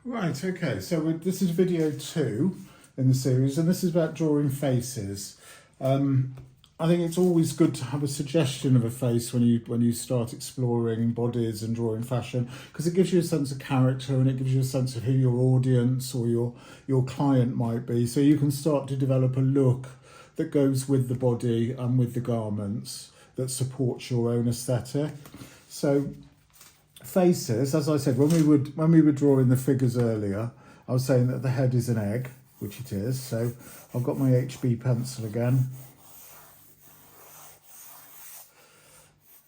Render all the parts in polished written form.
Right, okay, so this is video 2 in the series, and this is about drawing faces. I think it's always good to have a suggestion of a face when you start exploring bodies and drawing fashion, because it gives you a sense of character and it gives you a sense of who your audience or your client might be. So you can start to develop a look that goes with the body and with the garments that supports your own aesthetic. So faces, as I said, when we were drawing the figures earlier, I was saying that the head is an egg, which it is. So I've got my HB pencil again.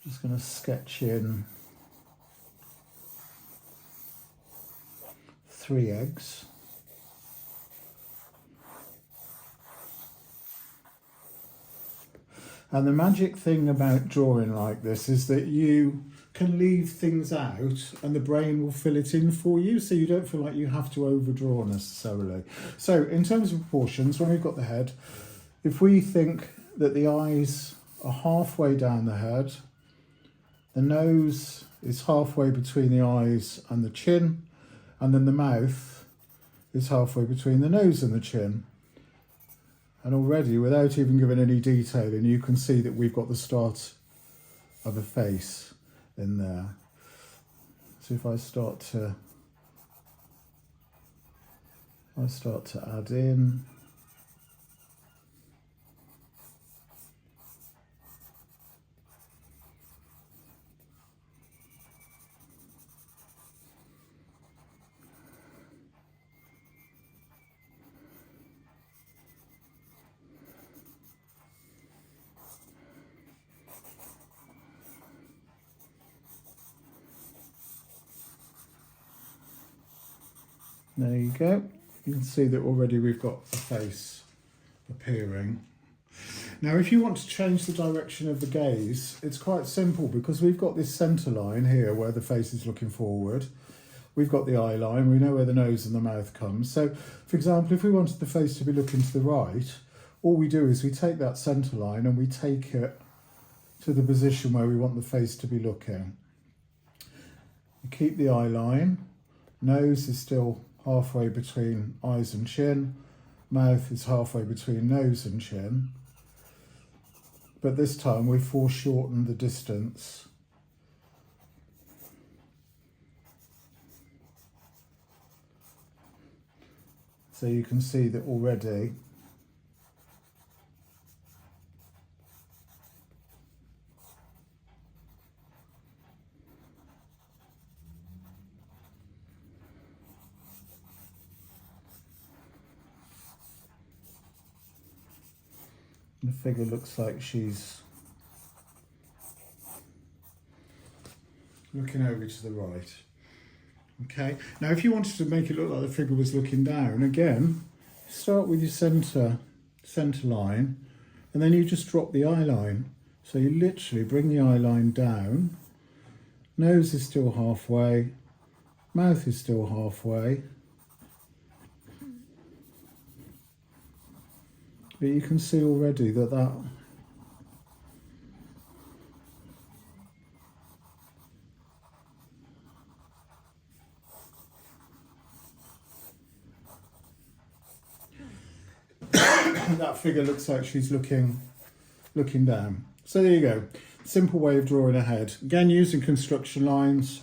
Just going to sketch in 3 eggs. And the magic thing about drawing like this is that you can leave things out and the brain will fill it in for you, so you don't feel like you have to overdraw necessarily. So in terms of proportions, when we've got the head, if we think that the eyes are halfway down the head, the nose is halfway between the eyes and the chin, and then the mouth is halfway between the nose and the chin. And already, without even giving any detailing, you can see that we've got the start of a face in there. So if I start to add in, there you go. You can see that already we've got a face appearing. Now, if you want to change the direction of the gaze, it's quite simple, because we've got this centre line here where the face is looking forward. We've got the eye line, we know where the nose and the mouth comes. So, for example, if we wanted the face to be looking to the right, all we do is we take that centre line and we take it to the position where we want the face to be looking. We keep the eye line, nose is still halfway between eyes and chin, mouth is halfway between nose and chin, but this time we've foreshortened the distance. So you can see that already the figure looks like she's looking over to the right. Okay, now if you wanted to make it look like the figure was looking down, again, start with your centre line, and then you just drop the eye line. So you literally bring the eye line down, nose is still halfway, mouth is still halfway, but you can see already that that figure looks like she's looking down. So there you go. Simple way of drawing a head. Again, using construction lines.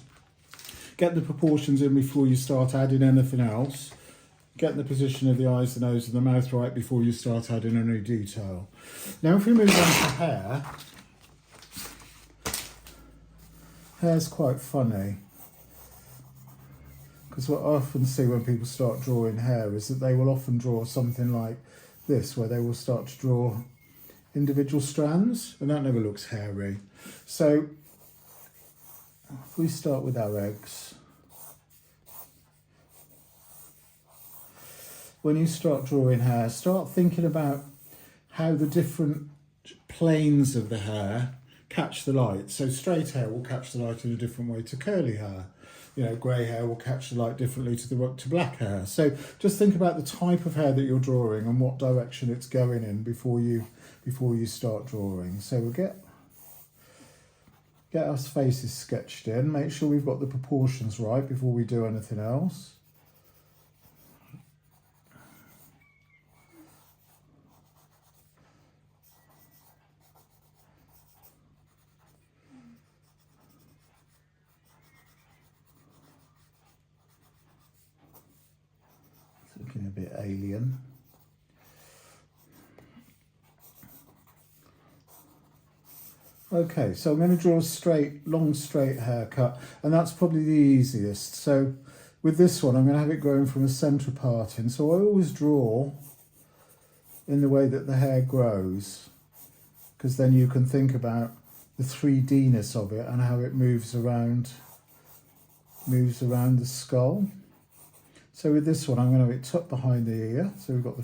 Get the proportions in before you start adding anything else. Get the position of the eyes, the nose and the mouth right before you start adding any detail. Now if we move on to hair, hair's quite funny, because what I often see when people start drawing hair is that they will often draw something like this, where they will start to draw individual strands, and that never looks hairy. So if we start with our eggs, when you start drawing hair, start thinking about how the different planes of the hair catch the light. So straight hair will catch the light in a different way to curly hair. You know, grey hair will catch the light differently to black hair. So just think about the type of hair that you're drawing and what direction it's going in before you start drawing. So we'll get our faces sketched in. Make sure we've got the proportions right before we do anything else. alien. Okay, so I'm going to draw a straight, long straight haircut, and that's probably the easiest. So with this one, I'm going to have it growing from a centre parting. So I always draw in the way that the hair grows, because then you can think about the 3D-ness of it and how it moves around the skull. So with this one, I'm going to have it tucked behind the ear. So we've got the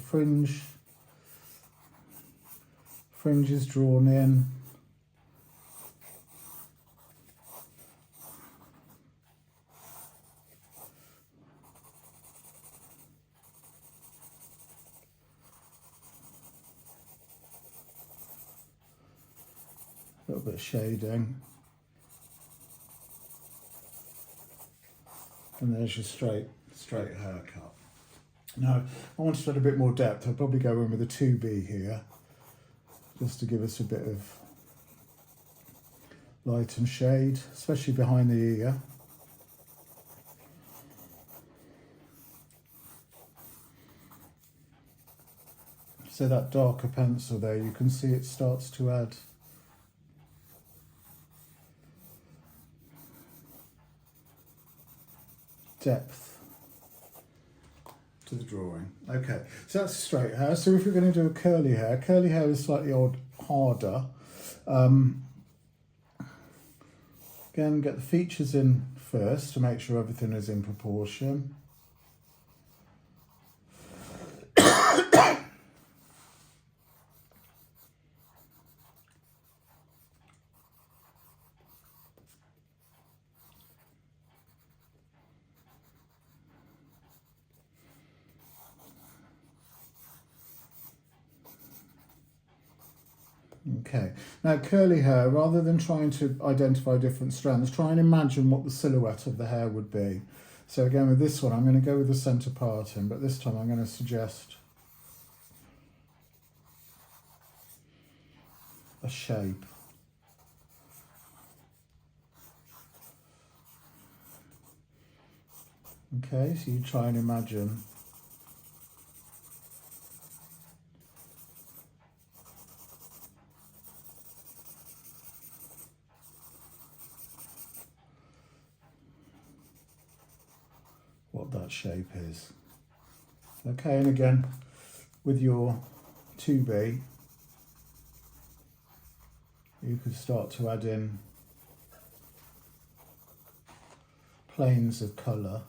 fringes drawn in. A little bit of shading. And there's your straight haircut. Now, I wanted to add a bit more depth. I'll probably go in with a 2B here, just to give us a bit of light and shade, especially behind the ear. So that darker pencil there, you can see it starts to add depth to the drawing. Okay, so that's straight hair. So if we're going to do a curly hair is slightly harder. Again, get the features in first to make sure everything is in proportion. Okay, now curly hair, rather than trying to identify different strands, try and imagine what the silhouette of the hair would be. So again, with this one, I'm going to go with the centre parting, but this time I'm going to suggest a shape. Okay, so you try and imagine what that shape is. Okay, and again, with your 2B, you can start to add in planes of colour.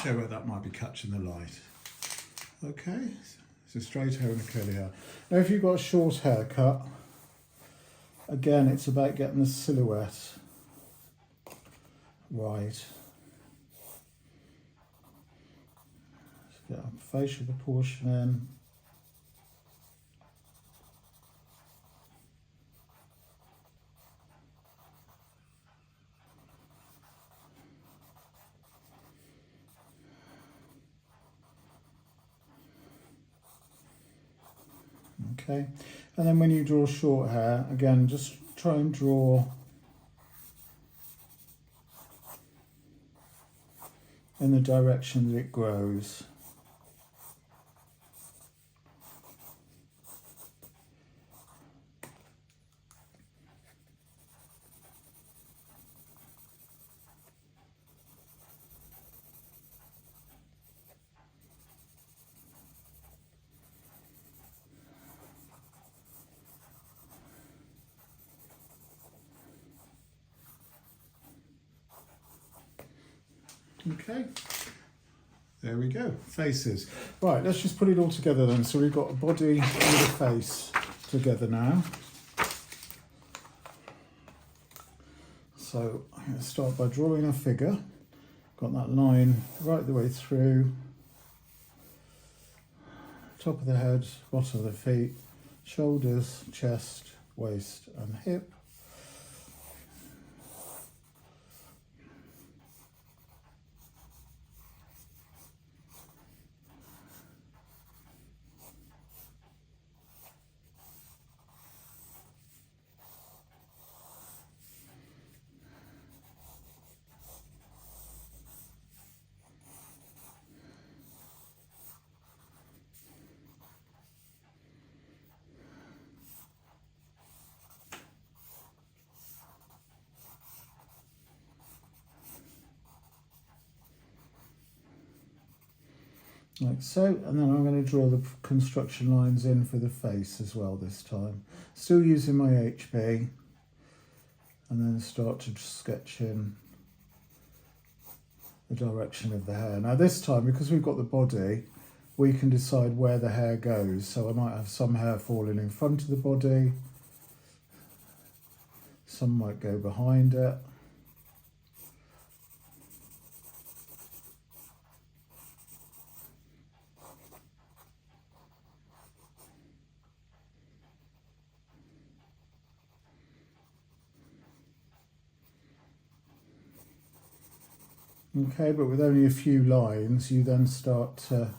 Show where that might be catching the light. Okay, so straight hair and a curly hair. Now if you've got a short haircut, again it's about getting the silhouette right. Let's get our facial proportion in. Okay, and then when you draw short hair, again, just try and draw in the direction that it grows. Okay, there we go, faces. Right, let's just put it all together then. So we've got a body and a face together now. So I'm going to start by drawing a figure. Got that line right the way through. Top of the head, bottom of the feet, shoulders, chest, waist and hip. like so, and then I'm going to draw the construction lines in for the face as well this time. Still using my HB, and then start to sketch in the direction of the hair. Now this time, because we've got the body, we can decide where the hair goes. So I might have some hair falling in front of the body, some might go behind it. Okay, but with only a few lines, you then start to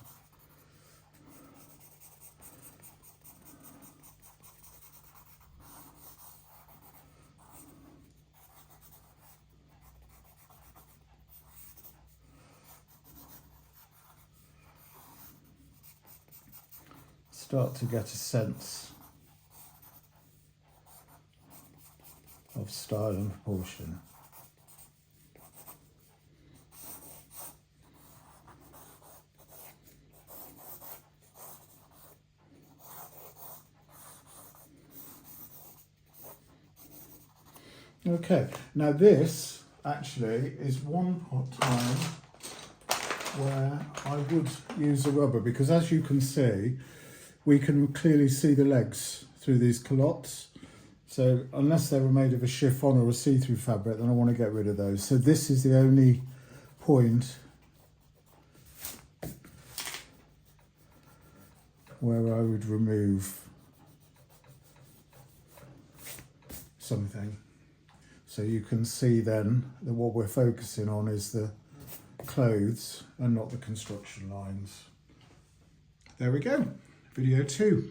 get a sense of style and proportion. Okay, now this actually is one time where I would use a rubber, because as you can see, we can clearly see the legs through these culottes. So unless they were made of a chiffon or a see-through fabric, then I want to get rid of those. So this is the only point where I would remove something. So you can see then that what we're focusing on is the clothes and not the construction lines. There we go, video 2.